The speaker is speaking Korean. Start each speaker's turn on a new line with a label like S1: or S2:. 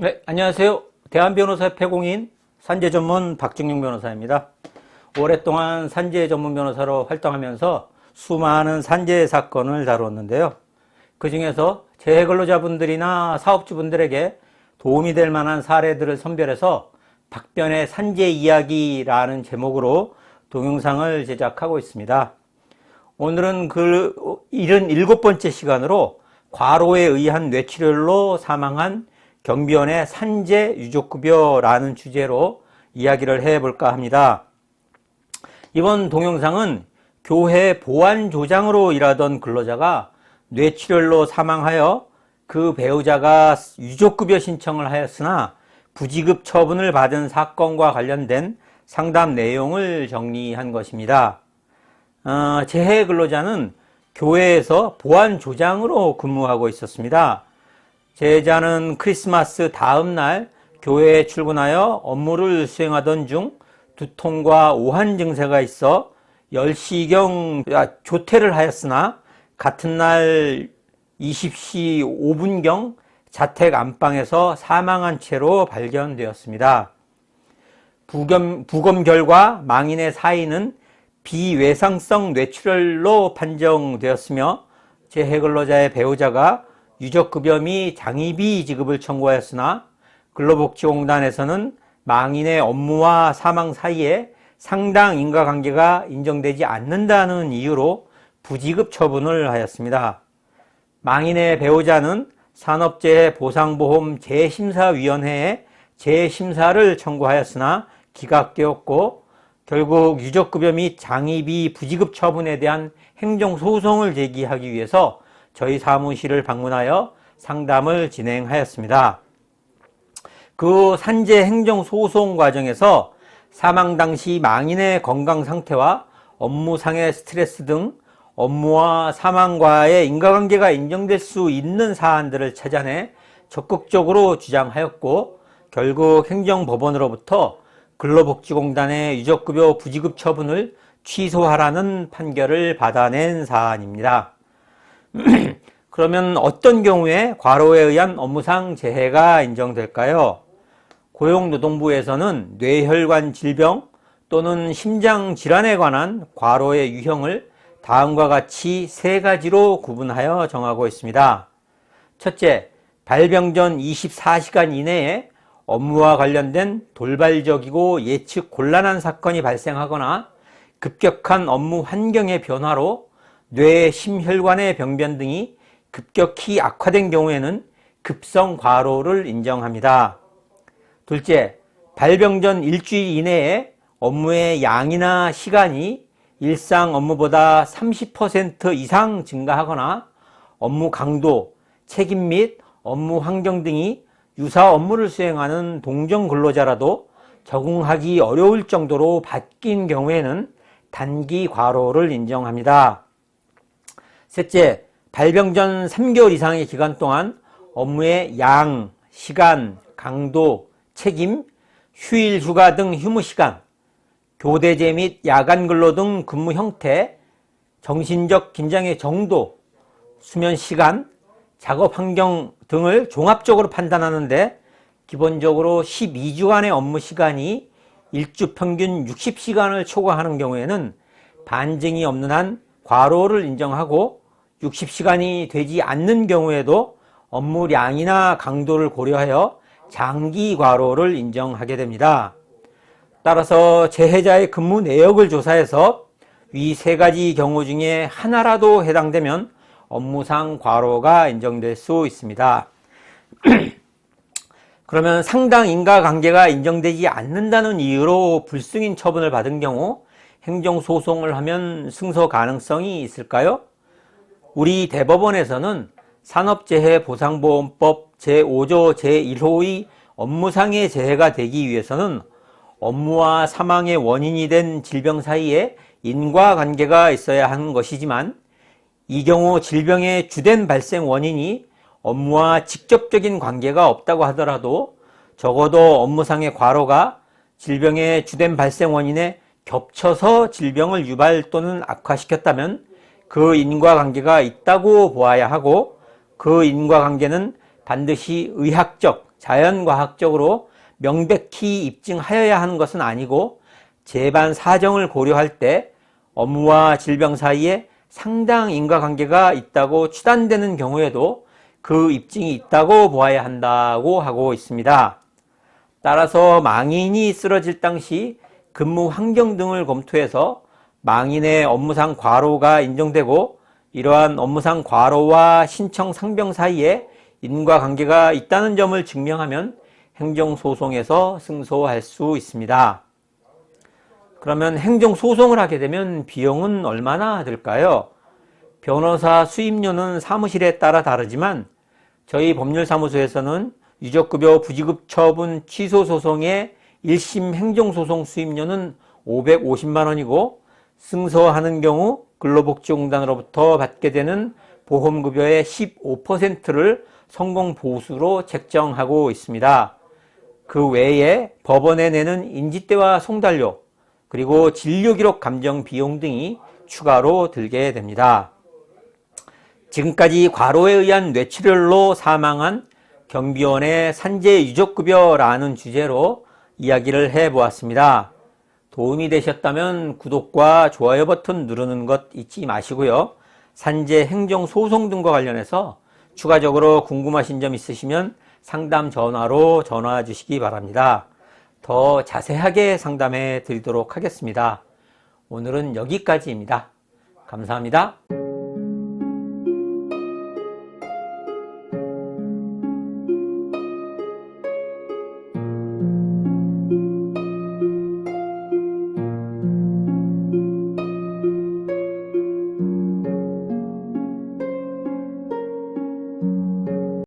S1: 네, 안녕하세요. 대한변호사협회 공인 산재 전문 박정용 변호사입니다. 오랫동안 산재 전문 변호사로 활동하면서 수많은 산재 사건을 다루었는데요. 그 중에서 재해근로자분들이나 사업주분들에게 도움이 될 만한 사례들을 선별해서 박변의 산재 이야기라는 제목으로 동영상을 제작하고 있습니다. 오늘은 그 77번째 시간으로 과로에 의한 뇌출혈로 사망한 경비원의 산재 유족급여라는 주제로 이야기를 해볼까 합니다. 이번 동영상은 교회 보안조장으로 일하던 근로자가 뇌출혈로 사망하여 그 배우자가 유족급여 신청을 하였으나 부지급 처분을 받은 사건과 관련된 상담 내용을 정리한 것입니다. 재해 근로자는 교회에서 보안조장으로 근무하고 있었습니다. 제자는 크리스마스 다음 날 교회에 출근하여 업무를 수행하던 중 두통과 오한 증세가 있어 10시경 조퇴를 하였으나 같은 날 20시 5분경 자택 안방에서 사망한 채로 발견되었습니다. 부검 결과 망인의 사인은 비외상성 뇌출혈로 판정되었으며 재해 근로자의 배우자가 유족급여 및 장의비 지급을 청구하였으나 근로복지공단에서는 망인의 업무와 사망 사이에 상당 인과관계가 인정되지 않는다는 이유로 부지급 처분을 하였습니다. 망인의 배우자는 산업재해보상보험 재심사위원회에 재심사를 청구하였으나 기각되었고 결국 유족급여 및 장의비 부지급 처분에 대한 행정소송을 제기하기 위해서 저희 사무실을 방문하여 상담을 진행하였습니다. 그 산재 행정소송 과정에서 사망 당시 망인의 건강 상태와 업무상의 스트레스 등 업무와 사망과의 인과관계가 인정될 수 있는 사안들을 찾아내 적극적으로 주장하였고 결국 행정법원으로부터 근로복지공단의 유족급여 부지급 처분을 취소하라는 판결을 받아낸 사안입니다. 그러면 어떤 경우에 과로에 의한 업무상 재해가 인정될까요? 고용노동부에서는 뇌혈관 질병 또는 심장질환에 관한 과로의 유형을 다음과 같이 세 가지로 구분하여 정하고 있습니다. 첫째, 발병 전 24시간 이내에 업무와 관련된 돌발적이고 예측 곤란한 사건이 발생하거나 급격한 업무 환경의 변화로 뇌 심혈관의 병변 등이 급격히 악화된 경우에는 급성 과로를 인정합니다. 둘째, 발병 전 일주일 이내에 업무의 양이나 시간이 일상 업무보다 30% 이상 증가하거나 업무 강도, 책임 및 업무 환경 등이 유사 업무를 수행하는 동종 근로자라도 적응하기 어려울 정도로 바뀐 경우에는 단기 과로를 인정합니다. 셋째, 발병 전 3개월 이상의 기간 동안 업무의 양, 시간, 강도, 책임, 휴일, 휴가 등 휴무 시간, 교대제 및 야간 근로 등 근무 형태, 정신적 긴장의 정도, 수면 시간, 작업 환경 등을 종합적으로 판단하는데 기본적으로 12주간의 업무 시간이 일주 평균 60시간을 초과하는 경우에는 반증이 없는 한 과로를 인정하고 60시간이 되지 않는 경우에도 업무량이나 강도를 고려하여 장기 과로를 인정하게 됩니다. 따라서 재해자의 근무 내역을 조사해서 위 세 가지 경우 중에 하나라도 해당되면 업무상 과로가 인정될 수 있습니다. 그러면 상당 인과관계가 인정되지 않는다는 이유로 불승인 처분을 받은 경우 행정소송을 하면 승소 가능성이 있을까요? 우리 대법원에서는 산업재해보상보험법 제5조 제1호의 업무상의 재해가 되기 위해서는 업무와 사망의 원인이 된 질병 사이에 인과관계가 있어야 하는 것이지만 이 경우 질병의 주된 발생 원인이 업무와 직접적인 관계가 없다고 하더라도 적어도 업무상의 과로가 질병의 주된 발생 원인에 겹쳐서 질병을 유발 또는 악화시켰다면 그 인과관계가 있다고 보아야 하고 그 인과관계는 반드시 의학적, 자연과학적으로 명백히 입증하여야 하는 것은 아니고 재반 사정을 고려할 때 업무와 질병 사이에 상당 인과관계가 있다고 추단되는 경우에도 그 입증이 있다고 보아야 한다고 하고 있습니다. 따라서 망인이 쓰러질 당시 근무 환경 등을 검토해서 망인의 업무상 과로가 인정되고 이러한 업무상 과로와 신청 상병 사이에 인과관계가 있다는 점을 증명하면 행정소송에서 승소할 수 있습니다. 그러면 행정소송을 하게 되면 비용은 얼마나 들까요? 변호사 수임료는 사무실에 따라 다르지만 저희 법률사무소에서는 유족급여 부지급 처분 취소 소송의 1심 행정소송 수임료는 550만 원이고 승소하는 경우 근로복지공단으로부터 받게 되는 보험급여의 15%를 성공보수로 책정하고 있습니다. 그 외에 법원에 내는 인지대와 송달료 그리고 진료기록 감정 비용 등이 추가로 들게 됩니다. 지금까지 과로에 의한 뇌출혈로 사망한 경비원의 산재 유족급여라는 주제로 이야기를 해보았습니다. 도움이 되셨다면 구독과 좋아요 버튼 누르는 것 잊지 마시고요. 산재 행정소송 등과 관련해서 추가적으로 궁금하신 점 있으시면 상담 전화로 전화 주시기 바랍니다. 더 자세하게 상담해 드리도록 하겠습니다. 오늘은 여기까지입니다. 감사합니다.